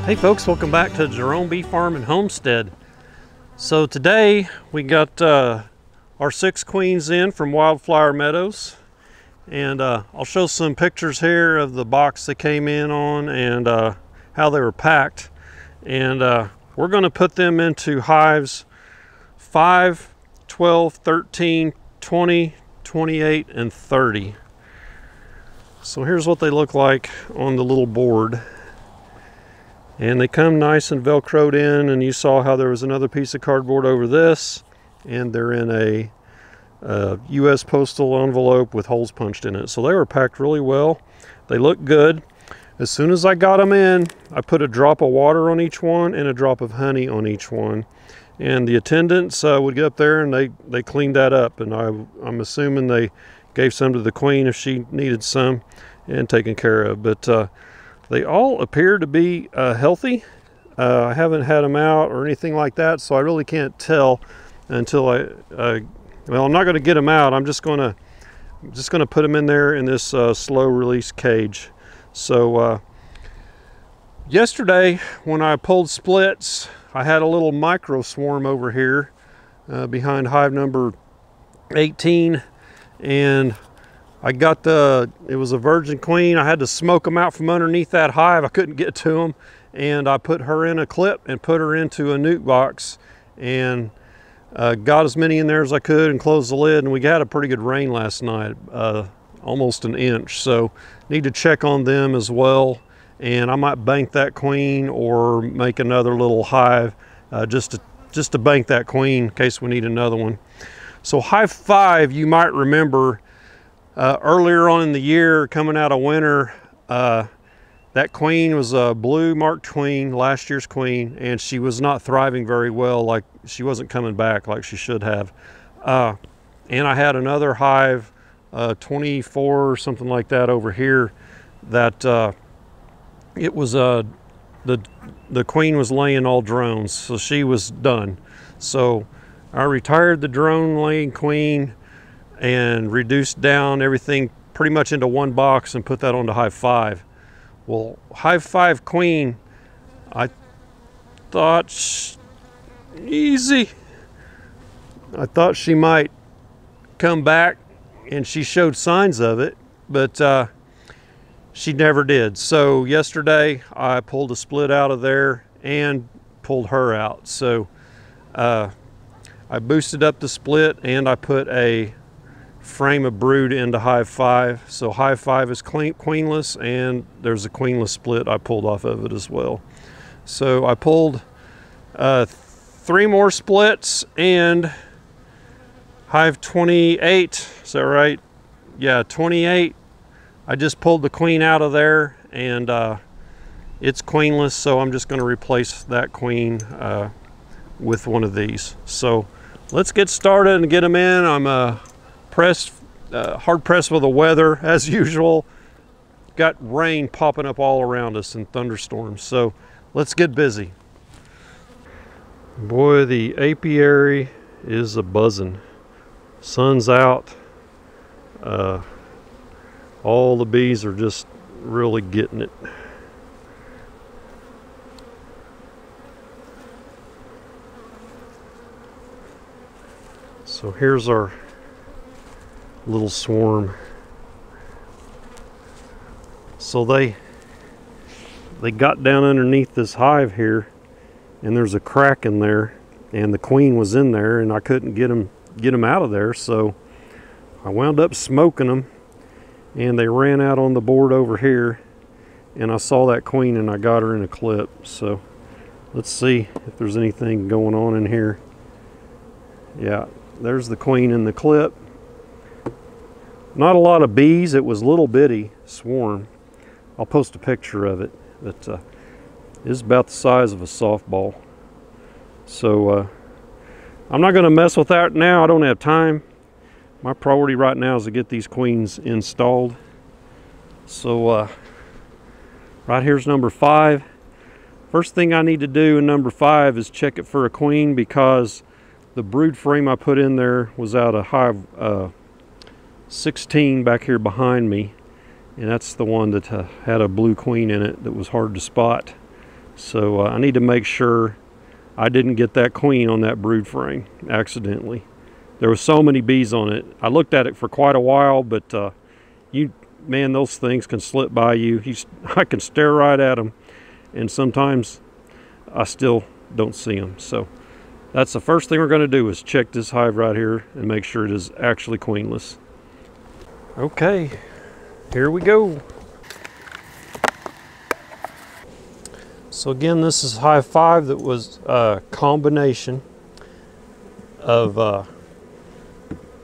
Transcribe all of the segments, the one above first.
Hey folks, welcome back to Jerome Bee Farm and Homestead. So today we got our 6 queens in from Wildflower Meadows, and I'll show some pictures here of the box they came in on and how they were packed. And we're going to put them into hives 5, 12, 13, 20, 28, and 30. So here's what they look like on the little board. And they come nice and velcroed in, and you saw how there was another piece of cardboard over this, and they're in a U.S. postal envelope with holes punched in it. So they were packed really well. They look good. As soon as I got them in, I put a drop of water on each one and a drop of honey on each one. And the attendants would get up there and they cleaned that up. And I'm assuming they gave some to the queen if she needed some and taken care of. But they all appear to be healthy. I haven't had them out or anything like that, so I really can't tell until well, I'm not going to get them out. I'm just going to put them in there in this slow release cage. So yesterday when I pulled splits, I had a little micro swarm over here behind hive number 18, and I got it was a virgin queen. I had to smoke them out from underneath that hive. I couldn't get to them, and I put her in a clip and put her into a nuke box and got as many in there as I could and closed the lid. And we had a pretty good rain last night, almost an inch. So need to check on them as well. And I might bank that queen or make another little hive just to bank that queen in case we need another one. So hive 5, you might remember, earlier on in the year, coming out of winter, that queen was a blue marked queen, last year's queen, and she was not thriving very well. Like, she wasn't coming back like she should have. And I had another hive, 24 or something like that over here, that it was the queen was laying all drones, so she was done. So I retired the drone laying queen and reduced down everything pretty much into one box and put that onto hive 5. Well, hive 5 queen, I thought easy. I thought she might come back, and she showed signs of it, but she never did. So yesterday I pulled a split out of there and pulled her out. So I boosted up the split and I put a frame of brood into hive 5. So hive 5 is queenless, and there's a queenless split I pulled off of it as well. So I pulled 3 more splits, and hive 28, is that right? Yeah, 28. I just pulled the queen out of there, and it's queenless, so I'm just going to replace that queen with one of these. So let's get started and get them in. I'm hard pressed with the weather as usual. Got rain popping up all around us and thunderstorms, so let's get busy. Boy, the apiary is a buzzing. Sun's out. All the bees are just really getting it. So here's our little swarm. So they got down underneath this hive here, and there's a crack in there, and the queen was in there, and I couldn't get them out of there, so I wound up smoking them, and they ran out on the board over here, and I saw that queen and I got her in a clip. So let's see if there's anything going on in here. Yeah, there's the queen in the clip. Not a lot of bees. It was little bitty swarm. I'll post a picture of it, but it's about the size of a softball. So I'm not going to mess with that now. I don't have time. My priority right now is to get these queens installed. So right here's number 5. First thing I need to do in number 5 is check it for a queen, because the brood frame I put in there was out of hive 16 back here behind me, and that's the one that had a blue queen in it that was hard to spot. So I need to make sure I didn't get that queen on that brood frame accidentally. There was so many bees on it. I looked at it for quite a while, but man, those things can slip by you. I can stare right at them, and sometimes I still don't see them. So that's the first thing we're going to do, is check this hive right here and make sure it is actually queenless. Okay, here we go. So again, this is hive 5 that was a combination of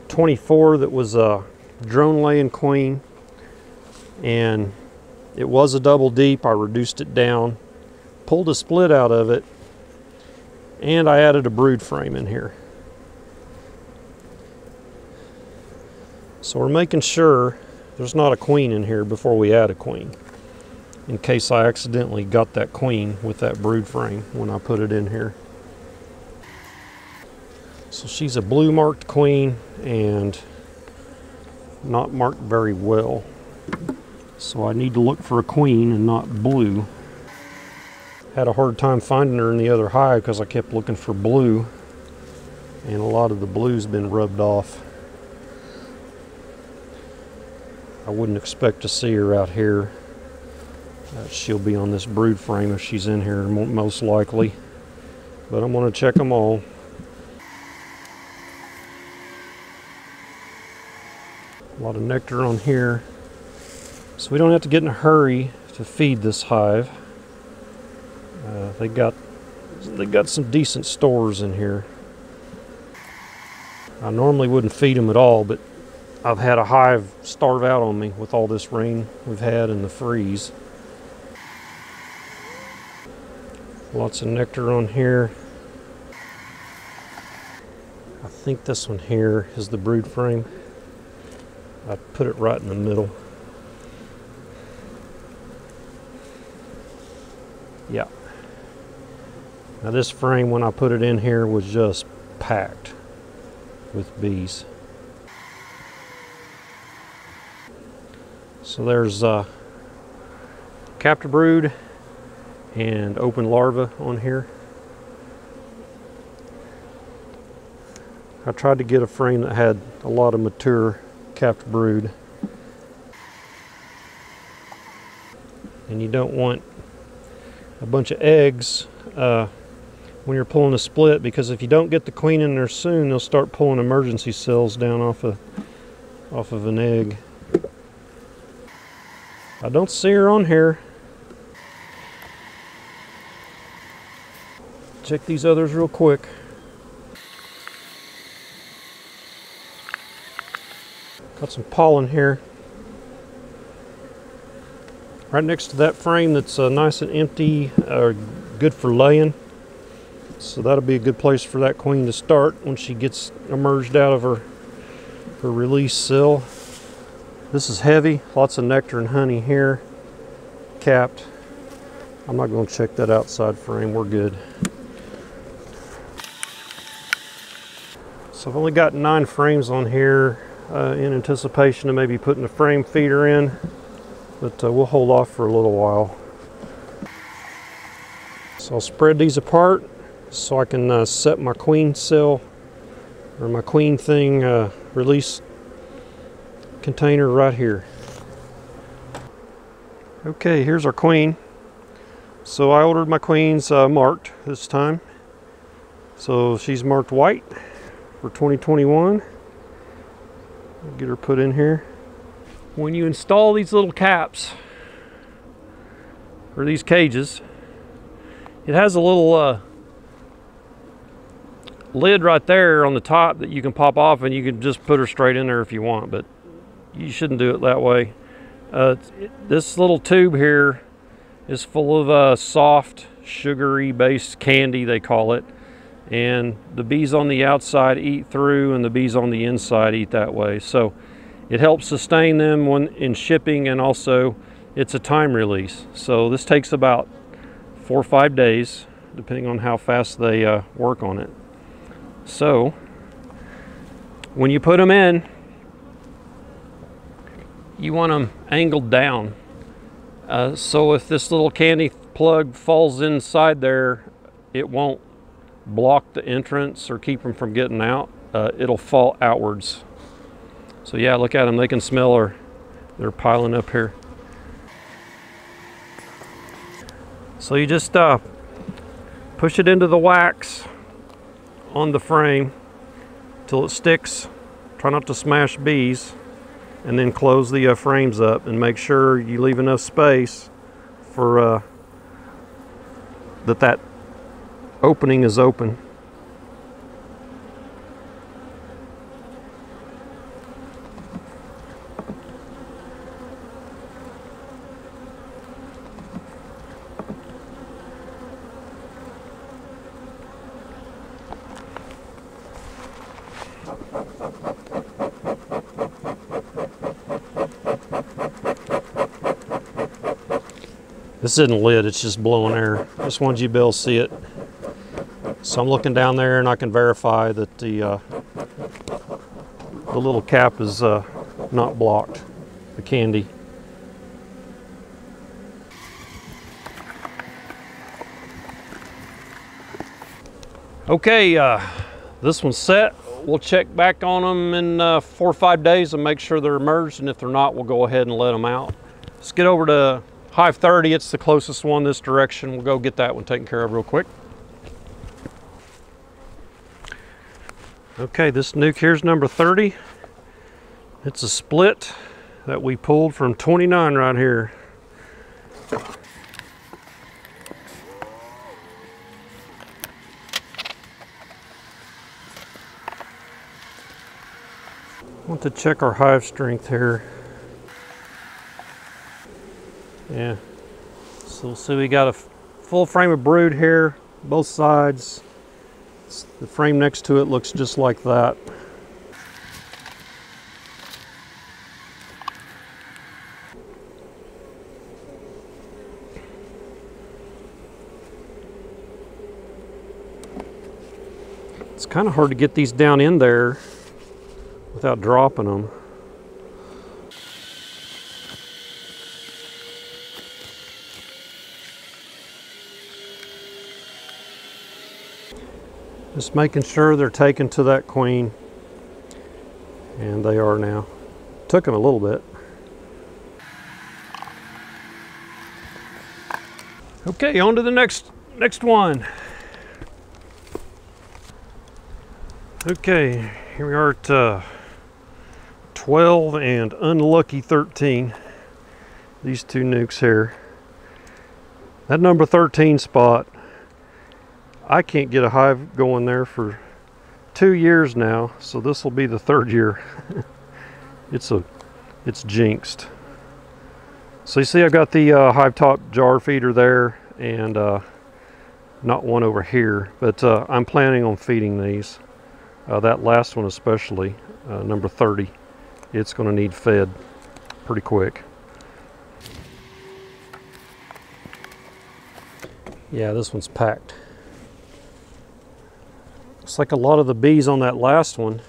24 that was a drone laying queen, and it was a double deep. I reduced it down, pulled a split out of it, and I added a brood frame in here. So we're making sure there's not a queen in here before we add a queen, in case I accidentally got that queen with that brood frame when I put it in here. So she's a blue marked queen and not marked very well. So I need to look for a queen and not blue. Had a hard time finding her in the other hive because I kept looking for blue, and a lot of the blue's been rubbed off. I wouldn't expect to see her out here. She'll be on this brood frame if she's in here, most likely. But I'm going to check them all. A lot of nectar on here. So we don't have to get in a hurry to feed this hive. They got some decent stores in here. I normally wouldn't feed them at all, but I've had a hive starve out on me with all this rain we've had and the freeze. Lots of nectar on here. I think this one here is the brood frame. I put it right in the middle. Yeah. Now this frame, when I put it in here, was just packed with bees. So there's captive brood and open larva on here. I tried to get a frame that had a lot of mature captive brood. And you don't want a bunch of eggs when you're pulling a split, because if you don't get the queen in there soon, they'll start pulling emergency cells down off of an egg. I don't see her on here. Check these others real quick. Got some pollen here. Right next to that frame that's nice and empty, good for laying. So that'll be a good place for that queen to start when she gets emerged out of her release cell. This is heavy, lots of nectar and honey here, capped. I'm not going to check that outside frame, we're good. So I've only got 9 frames on here in anticipation of maybe putting a frame feeder in, but we'll hold off for a little while. So I'll spread these apart so I can set my queen cell, or my queen thing release container right here. Okay, here's our queen. So I ordered my queens marked this time. So she's marked white for 2021. I'll get her put in here. When you install these little caps, or these cages, it has a little lid right there on the top that you can pop off, and you can just put her straight in there if you want, but you shouldn't do it that way. This little tube here is full of soft, sugary based candy, they call it, and the bees on the outside eat through and the bees on the inside eat that way. So it helps sustain them when in shipping, and also it's a time release. So this takes about 4 or 5 days depending on how fast they work on it. So when you put them in, you want them angled down. So if this little candy plug falls inside there, it won't block the entrance or keep them from getting out. It'll fall outwards. So yeah, look at them, they can smell her. They're piling up here. So you just push it into the wax on the frame till it sticks. Try not to smash bees, and then close the frames up and make sure you leave enough space for that opening is open. This isn't lit, it's just blowing air. Just wanted you to be able to see it. So I'm looking down there and I can verify that the little cap is not blocked, the candy. Okay, this one's set. We'll check back on them in 4 or 5 days and make sure they're emerged, and if they're not, we'll go ahead and let them out. Let's get over to Hive 30, it's the closest one this direction. We'll go get that one taken care of real quick. Okay, this nuke here's number 30. It's a split that we pulled from 29 right here. I want to check our hive strength here. Yeah, so we'll see we got a full frame of brood here, both sides. The frame next to it looks just like that. It's kind of hard to get these down in there without dropping them. Just making sure they're taken to that queen, and they are now. Took them a little bit. Okay, on to the next one. Okay, here we are at 12 and unlucky 13. These two nukes here. That number 13 spot, I can't get a hive going there for 2 years now, so this will be the 3rd year. It's jinxed. So you see I've got the hive top jar feeder there, and not one over here, but I'm planning on feeding these. That last one especially, number 30, it's going to need fed pretty quick. Yeah, this one's packed. Looks like a lot of the bees on that last one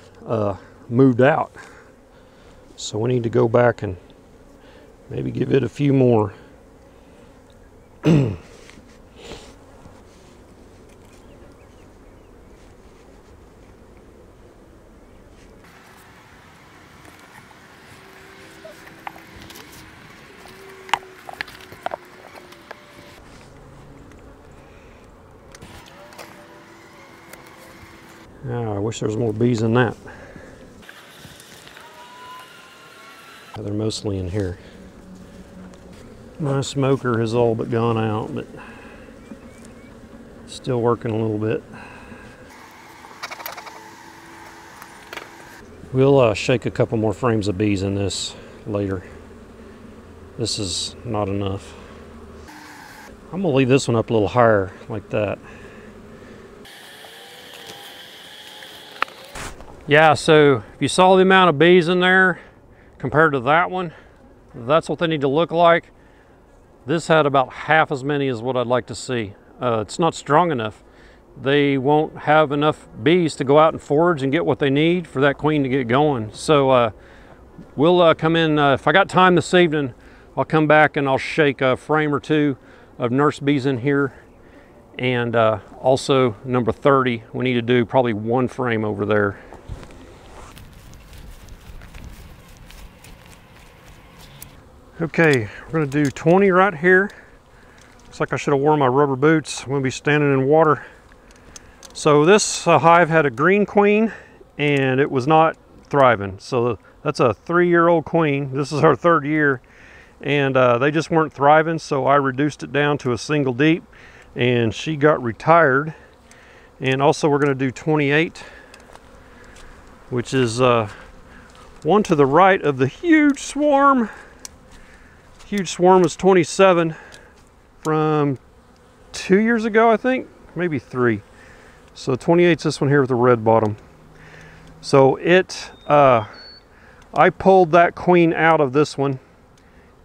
moved out. So we need to go back and maybe give it a few more. Oh, I wish there was more bees in that. They're mostly in here. My smoker has all but gone out, but still working a little bit. We'll shake a couple more frames of bees in this later. This is not enough. I'm gonna leave this one up a little higher, like that. Yeah, so if you saw the amount of bees in there compared to that one, that's what they need to look like. This had about half as many as what I'd like to see. It's not strong enough. They won't have enough bees to go out and forage and get what they need for that queen to get going. So we'll come in, if I got time this evening, I'll come back and I'll shake a frame or two of nurse bees in here. And also number 30, we need to do probably 1 frame over there. Okay, we're gonna do 20 right here. Looks like I should have worn my rubber boots. I'm gonna be standing in water. So this hive had a green queen and it was not thriving. So that's a 3-year-old queen. This is our 3rd year. And they just weren't thriving, so I reduced it down to a single deep and she got retired. And also we're gonna do 28, which is one to the right of the huge swarm. Huge swarm was 27 from 2 years ago, I think, maybe 3. So 28's this one here with the red bottom. So I pulled that queen out of this one,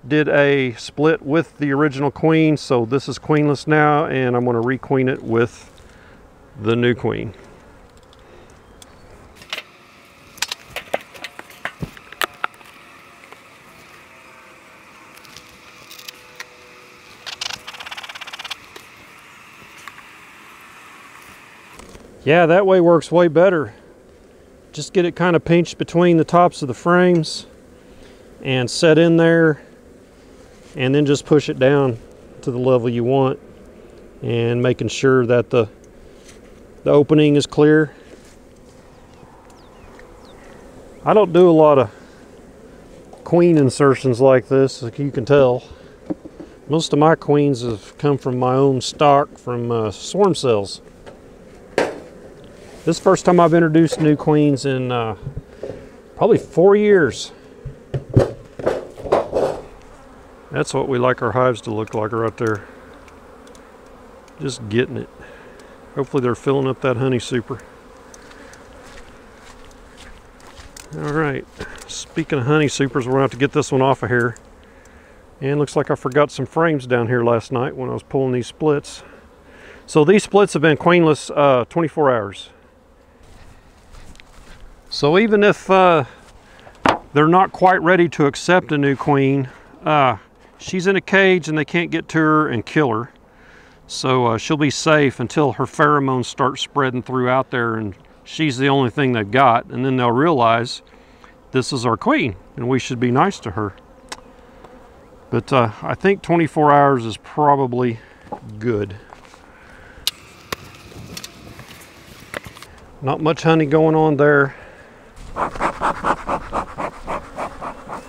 did a split with the original queen. So this is queenless now, and I'm going to requeen it with the new queen. Yeah, that way works way better. Just get it kind of pinched between the tops of the frames and set in there, and then just push it down to the level you want, and making sure that the opening is clear. I don't do a lot of queen insertions like this, as you can tell. Most of my queens have come from my own stock from swarm cells. This is the first time I've introduced new queens in probably 4 years. That's what we like our hives to look like right there. Just getting it. Hopefully they're filling up that honey super. All right, speaking of honey supers, we're gonna have to get this one off of here. And looks like I forgot some frames down here last night when I was pulling these splits. So these splits have been queenless 24 hours. So even if they're not quite ready to accept a new queen, she's in a cage and they can't get to her and kill her. So she'll be safe until her pheromones start spreading throughout there and she's the only thing they've got. And then they'll realize this is our queen and we should be nice to her. But I think 24 hours is probably good. Not much honey going on there.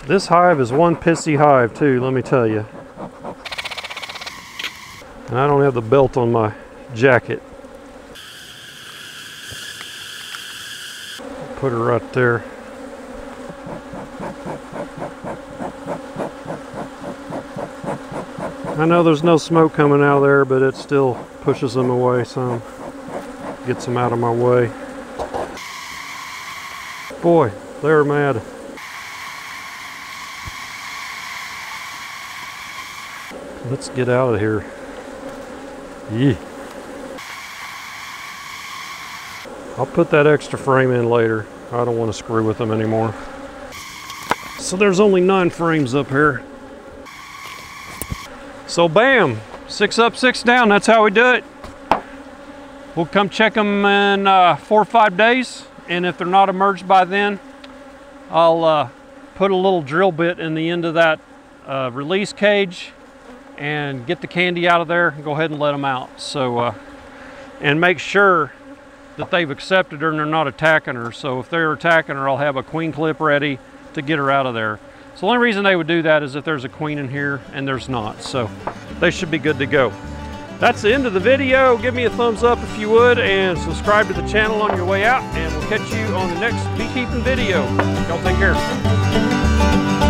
This hive is one pissy hive too, let me tell you. And I don't have the belt on my jacket. Put her right there. I know there's no smoke coming out of there, but it still pushes them away some. Gets them out of my way. Boy, they're mad. Let's get out of here. Yeah. I'll put that extra frame in later. I don't want to screw with them anymore. So there's only 9 frames up here. So bam, 6 up, 6 down. That's how we do it. We'll come check them in 4 or 5 days. And if they're not emerged by then, I'll put a little drill bit in the end of that release cage and get the candy out of there and go ahead and let them out. So, and make sure that they've accepted her and they're not attacking her. So if they're attacking her, I'll have a queen clip ready to get her out of there. So the only reason they would do that is if there's a queen in here, and there's not. So they should be good to go. That's the end of the video. Give me a thumbs up if you would, and subscribe to the channel on your way out, and we'll catch you on the next beekeeping video. Y'all take care.